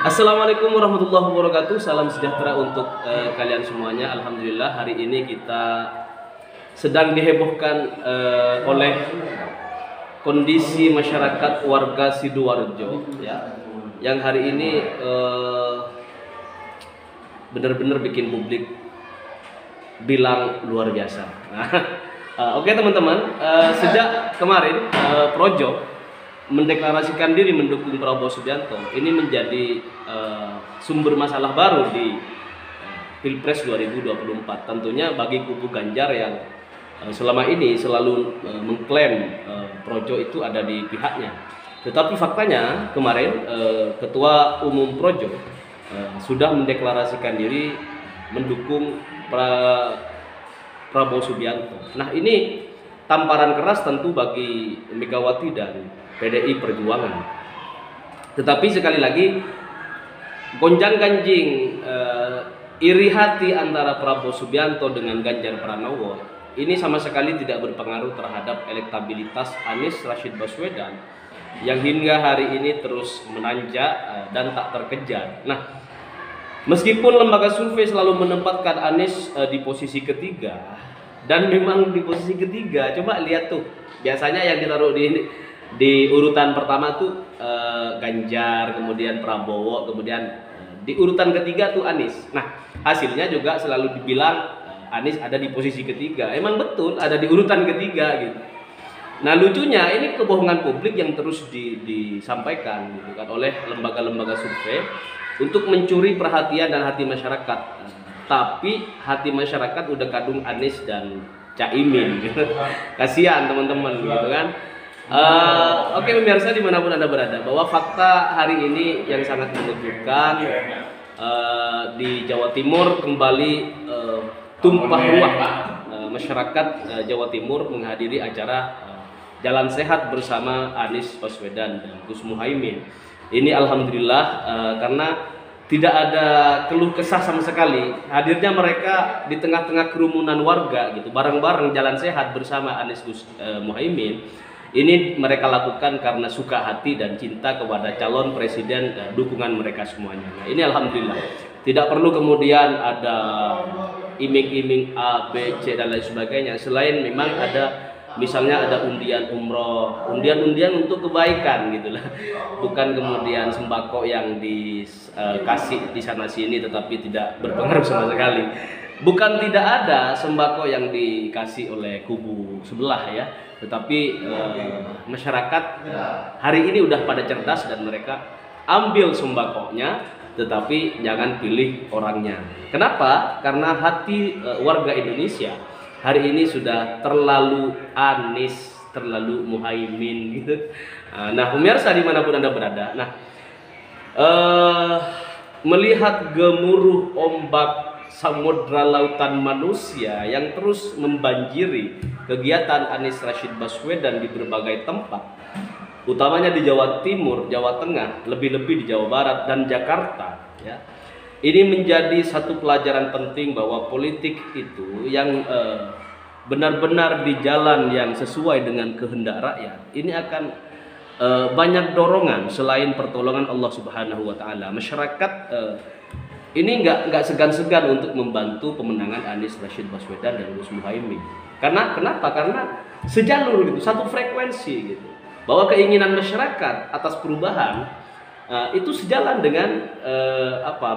Assalamualaikum warahmatullahi wabarakatuh. Salam sejahtera untuk kalian semuanya. Alhamdulillah hari ini kita sedang dihebohkan oleh kondisi masyarakat warga Sidoarjo, ya, yang hari ini benar-benar bikin publik bilang luar biasa. Oke teman-teman, sejak kemarin Projo mendeklarasikan diri mendukung Prabowo Subianto, ini menjadi sumber masalah baru di Pilpres 2024. Tentunya bagi kubu Ganjar yang selama ini selalu mengklaim Projo itu ada di pihaknya. Tetapi faktanya kemarin Ketua Umum Projo sudah mendeklarasikan diri mendukung Prabowo Subianto. Nah, ini tamparan keras tentu bagi Megawati dan PDI Perjuangan. Tetapi sekali lagi gonjang-ganjing iri hati antara Prabowo Subianto dengan Ganjar Pranowo ini sama sekali tidak berpengaruh terhadap elektabilitas Anies Rashid Baswedan yang hingga hari ini terus menanjak dan tak terkejar. Nah, meskipun lembaga survei selalu menempatkan Anies di posisi ketiga, dan memang di posisi ketiga, coba lihat tuh, biasanya yang ditaruh di urutan pertama tuh Ganjar, kemudian Prabowo, kemudian di urutan ketiga tuh Anies. Nah, hasilnya juga selalu dibilang Anies ada di posisi ketiga. Emang betul ada di urutan ketiga gitu. Nah, lucunya ini kebohongan publik yang terus disampaikan gitu kan oleh lembaga-lembaga survei untuk mencuri perhatian dan hati masyarakat. Tapi hati masyarakat udah kadung Anies dan Caimin gitu. Kasihan teman-teman gitu kan. Oke pemirsa dimanapun Anda berada, bahwa fakta hari ini yang sangat mengejutkan, di Jawa Timur kembali tumpah ruah masyarakat Jawa Timur menghadiri acara Jalan Sehat bersama Anies Baswedan dan Gus Muhaimin. Ini alhamdulillah karena tidak ada keluh kesah sama sekali. Hadirnya mereka di tengah-tengah kerumunan warga gitu, bareng-bareng jalan sehat bersama Anies Gus Muhaimin. Ini mereka lakukan karena suka hati dan cinta kepada calon presiden dan dukungan mereka semuanya. Nah, ini alhamdulillah. Tidak perlu kemudian ada iming-iming A, B, C dan lain sebagainya. Selain memang ada, misalnya ada undian umroh, undian untuk kebaikan gitulah. Bukan kemudian sembako yang dikasih di sana sini tetapi tidak berpengaruh sama sekali. Bukan tidak ada sembako yang dikasih oleh kubu sebelah ya, tetapi masyarakat hari ini udah pada cerdas dan mereka ambil sembakonya, tetapi jangan pilih orangnya. Kenapa? Karena hati warga Indonesia hari ini sudah terlalu Anies, terlalu Muhaimin gitu. Nah, pemirsa dimanapun Anda berada, nah melihat gemuruh ombak samudra lautan manusia yang terus membanjiri kegiatan Anies Rashid Baswedan di berbagai tempat, utamanya di Jawa Timur, Jawa Tengah, lebih-lebih di Jawa Barat dan Jakarta ya. Ini menjadi satu pelajaran penting bahwa politik itu yang benar-benar di jalan yang sesuai dengan kehendak rakyat, ini akan banyak dorongan selain pertolongan Allah Subhanahu wa taala. Masyarakat ini nggak segan-segan untuk membantu pemenangan Anies Rashid Baswedan dan Gus Muhaimin. Karena kenapa? Karena sejalur gitu, satu frekuensi gitu. Bahwa keinginan masyarakat atas perubahan itu sejalan dengan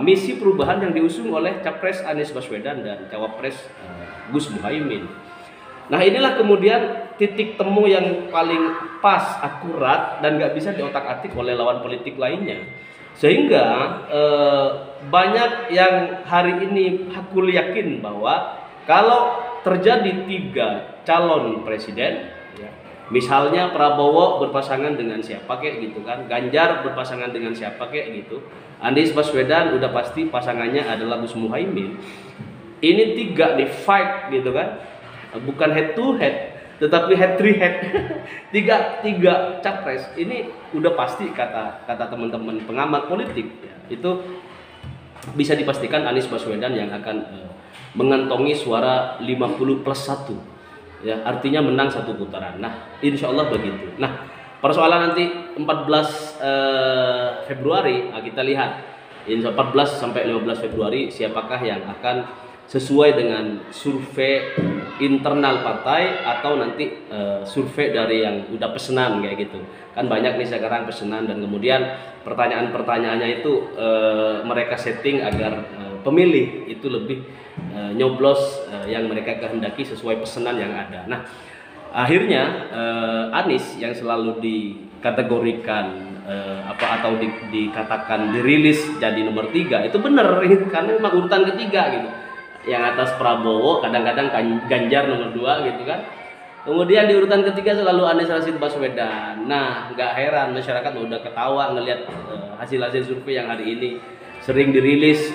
misi perubahan yang diusung oleh Capres Anies Baswedan dan Cawapres Gus Muhaimin. Nah, inilah kemudian titik temu yang paling pas, akurat dan nggak bisa diotak-atik oleh lawan politik lainnya. Sehingga banyak yang hari ini aku yakin bahwa kalau terjadi 3 calon presiden ya, misalnya Prabowo berpasangan dengan siapa kayak gitu kan, Ganjar berpasangan dengan siapa kayak gitu, Anies Baswedan udah pasti pasangannya adalah Gus Muhaimin. Ini 3 nih fight gitu kan, bukan head to head tetapi head to head. tiga capres ini udah pasti kata teman-teman pengamat politik ya, itu bisa dipastikan Anies Baswedan yang akan mengantongi suara 50+1 ya, artinya menang 1 putaran. Nah, insya Allah begitu. Nah, persoalan nanti 14 Februari kita lihat Insya 14 sampai 15 Februari siapakah yang akan sesuai dengan survei internal partai atau nanti survei dari yang udah pesanan kayak gitu. Kan banyak nih sekarang pesanan, dan kemudian pertanyaan-pertanyaannya itu mereka setting agar pemilih itu lebih nyoblos yang mereka kehendaki sesuai pesanan yang ada. Nah, akhirnya Anies yang selalu dikategorikan atau dikatakan dirilis jadi nomor 3 itu benar karena memang urutan ketiga gitu. Yang atas Prabowo, kadang-kadang Ganjar nomor 2 gitu kan. Kemudian di urutan ketiga selalu Anies Rashid Baswedan. Nah, nggak heran masyarakat udah ketawa ngelihat hasil-hasil survei yang hari ini sering dirilis.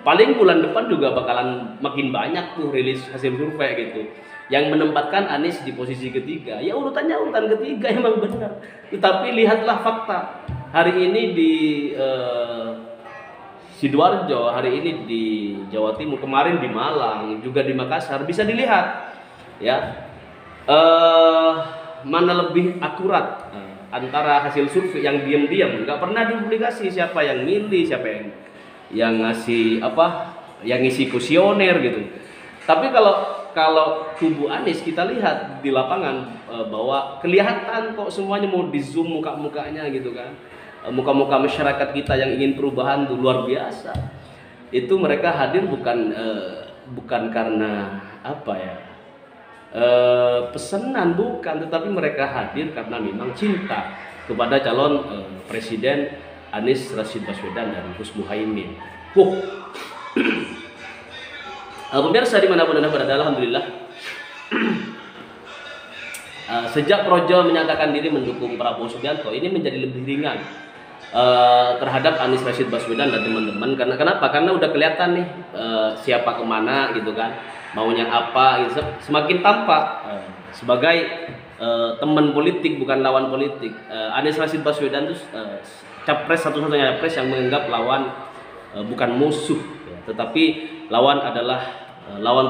Paling bulan depan juga bakalan makin banyak tuh rilis hasil survei gitu, yang menempatkan Anies di posisi ketiga. Ya urutannya urutan ketiga emang benar. Tetapi lihatlah fakta. Hari ini di Sidoarjo, hari ini di Jawa Timur, kemarin di Malang, juga di Makassar, bisa dilihat ya mana lebih akurat antara hasil survei yang diam-diam nggak pernah dipublikasi siapa yang milih, siapa yang ngasih yang ngisi kuesioner gitu. Tapi kalau kubu Anies kita lihat di lapangan bahwa kelihatan kok semuanya mau di zoom muka-mukanya gitu kan. Muka-muka masyarakat kita yang ingin perubahan itu luar biasa. Itu mereka hadir bukan karena pesanan, bukan, tetapi mereka hadir karena memang cinta kepada calon presiden Anies Rashid Baswedan dan Gus Muhaimin. Pemirsa dimanapun Anda berada, alhamdulillah sejak Projo menyatakan diri mendukung Prabowo Subianto, ini menjadi lebih ringan terhadap Anies Rashid Baswedan dan teman-teman. Kenapa? Karena udah kelihatan nih siapa kemana gitu kan, maunya apa gitu. Semakin tampak sebagai teman politik bukan lawan politik. Anies Rashid Baswedan itu capres satu-satunya capres yang menganggap lawan bukan musuh, tetapi lawan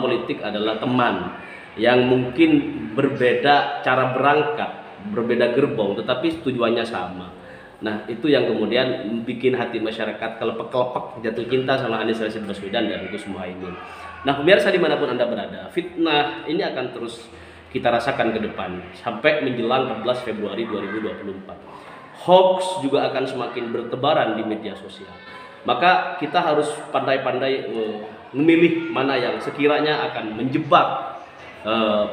politik adalah teman yang mungkin berbeda cara berangkat, berbeda gerbong, tetapi tujuannya sama. Nah, itu yang kemudian bikin hati masyarakat kelepek-kelepek jatuh cinta sama Anies Rashid Baswedan dan Gus Muhaimin. Nah, pemirsa dimanapun Anda berada, fitnah ini akan terus kita rasakan ke depan sampai menjelang 14 Februari 2024. Hoax juga akan semakin bertebaran di media sosial. Maka kita harus pandai-pandai memilih mana yang sekiranya akan menjebak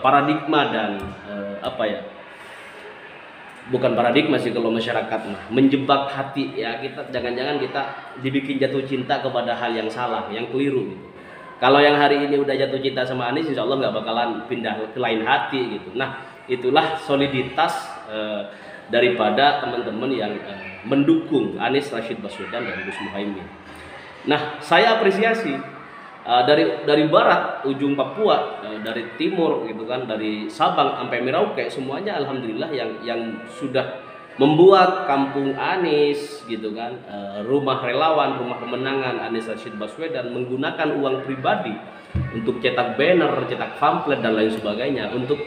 paradigma dan bukan paradigma sih kalau masyarakat menjebak hati ya, kita jangan-jangan kita dibikin jatuh cinta kepada hal yang salah, yang keliru gitu. Kalau yang hari ini udah jatuh cinta sama Anies, insya Allah nggak bakalan pindah ke lain hati gitu. Nah, itulah soliditas daripada teman-teman yang mendukung Anies Rashid Baswedan dan Gus Muhaimin. Nah, saya apresiasi dari barat ujung Papua, dari timur gitu kan, dari Sabang sampai Merauke, semuanya alhamdulillah yang sudah membuat kampung Anies gitu kan, rumah relawan, rumah pemenangan Anies Rashid Baswedan menggunakan uang pribadi untuk cetak banner, cetak pamflet dan lain sebagainya untuk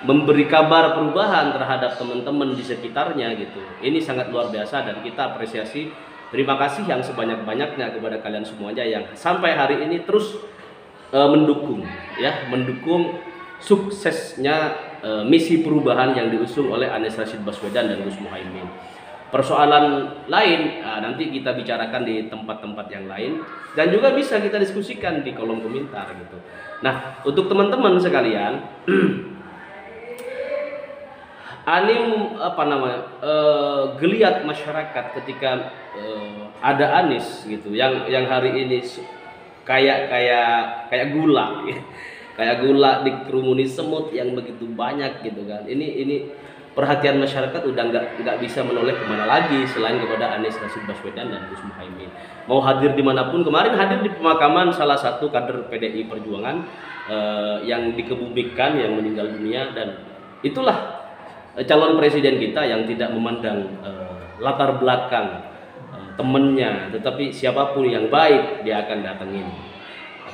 memberi kabar perubahan terhadap teman-teman di sekitarnya gitu. Ini sangat luar biasa dan kita apresiasi. Terima kasih yang sebanyak-banyaknya kepada kalian semuanya yang sampai hari ini terus mendukung suksesnya misi perubahan yang diusung oleh Anies Rashid Baswedan dan Gus Muhaimin. Persoalan lain nanti kita bicarakan di tempat-tempat yang lain dan juga bisa kita diskusikan di kolom komentar gitu. Nah, untuk teman-teman sekalian, geliat masyarakat ketika ada Anies gitu yang hari ini kayak gula ya. Kayak gula dikerumuni semut yang begitu banyak gitu kan. Ini perhatian masyarakat udah nggak bisa menoleh kemana lagi selain kepada Anies Rashid Baswedan dan Gus Muhaimin. Mau hadir dimanapun, kemarin hadir di pemakaman salah satu kader PDI Perjuangan yang dikebumikan, yang meninggal dunia, dan itulah calon presiden kita yang tidak memandang latar belakang temennya, tetapi siapapun yang baik dia akan datengin.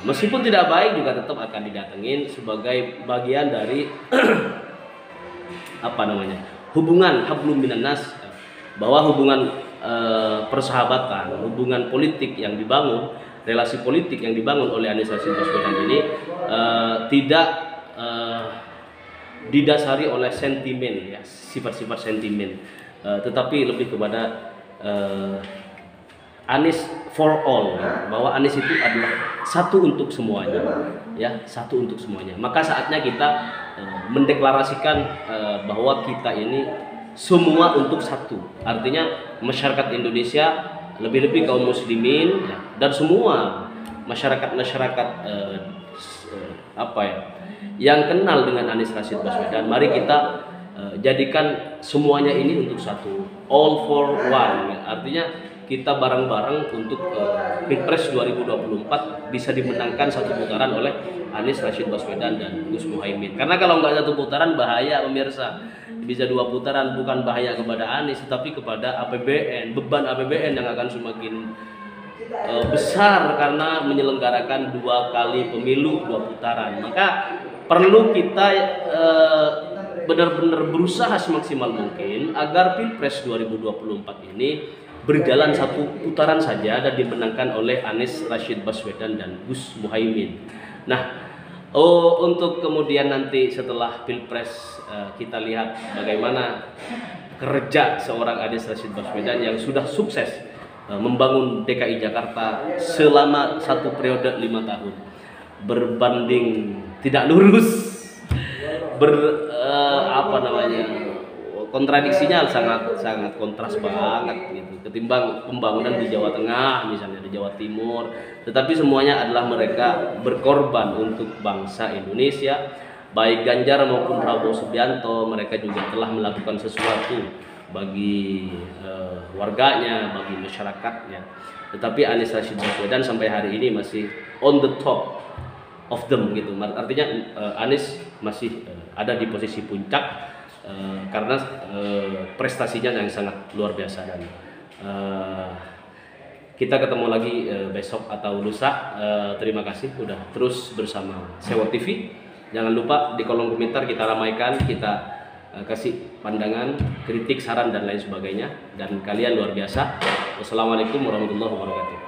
Meskipun tidak baik juga tetap akan didatengin sebagai bagian dari hubungan hablum minan nas, bahwa hubungan persahabatan, hubungan politik yang dibangun, relasi politik yang dibangun oleh Anies Rashid Baswedan ini tidak didasari oleh sentimen, ya, sifat-sifat sentimen, tetapi lebih kepada Anies for all, ya, bahwa Anies itu adalah satu untuk semuanya, ya, satu untuk semuanya. Maka saatnya kita mendeklarasikan bahwa kita ini semua untuk satu. Artinya masyarakat Indonesia, lebih-lebih kaum muslimin, ya, dan semua masyarakat apa ya, yang kenal dengan Anies Rashid Baswedan, mari kita jadikan semuanya ini untuk satu, all for one. Artinya kita bareng-bareng untuk Pilpres 2024 bisa dimenangkan satu putaran oleh Anies Rashid Baswedan dan Gus Muhaimin. Karena kalau nggak satu putaran bahaya pemirsa, bisa 2 putaran, bukan bahaya kepada Anies tapi kepada APBN, beban APBN yang akan semakin besar karena menyelenggarakan 2 kali pemilu 2 putaran. Maka perlu kita benar-benar berusaha semaksimal mungkin agar Pilpres 2024 ini berjalan satu putaran saja dan dimenangkan oleh Anies Rashid Baswedan dan Gus Muhaimin. Nah, untuk kemudian nanti setelah Pilpres kita lihat bagaimana kerja seorang Anies Rashid Baswedan yang sudah sukses membangun DKI Jakarta selama 1 periode 5 tahun, berbanding tidak lurus, kontradiksinya sangat kontras banget gitu, ketimbang pembangunan di Jawa Tengah misalnya, di Jawa Timur. Tetapi semuanya adalah mereka berkorban untuk bangsa Indonesia. Baik Ganjar maupun Prabowo Subianto, mereka juga telah melakukan sesuatu bagi warganya, bagi masyarakatnya. Tetapi Anies Rashid Baswedan sampai hari ini masih on the top of them gitu. Artinya Anies masih ada di posisi puncak karena prestasinya yang sangat luar biasa. Dan kita ketemu lagi besok atau lusa. Terima kasih udah terus bersama Sewo TV. Jangan lupa di kolom komentar kita ramaikan, kita kasih pandangan, kritik, saran dan lain sebagainya. Dan kalian luar biasa. Wassalamualaikum warahmatullahi wabarakatuh.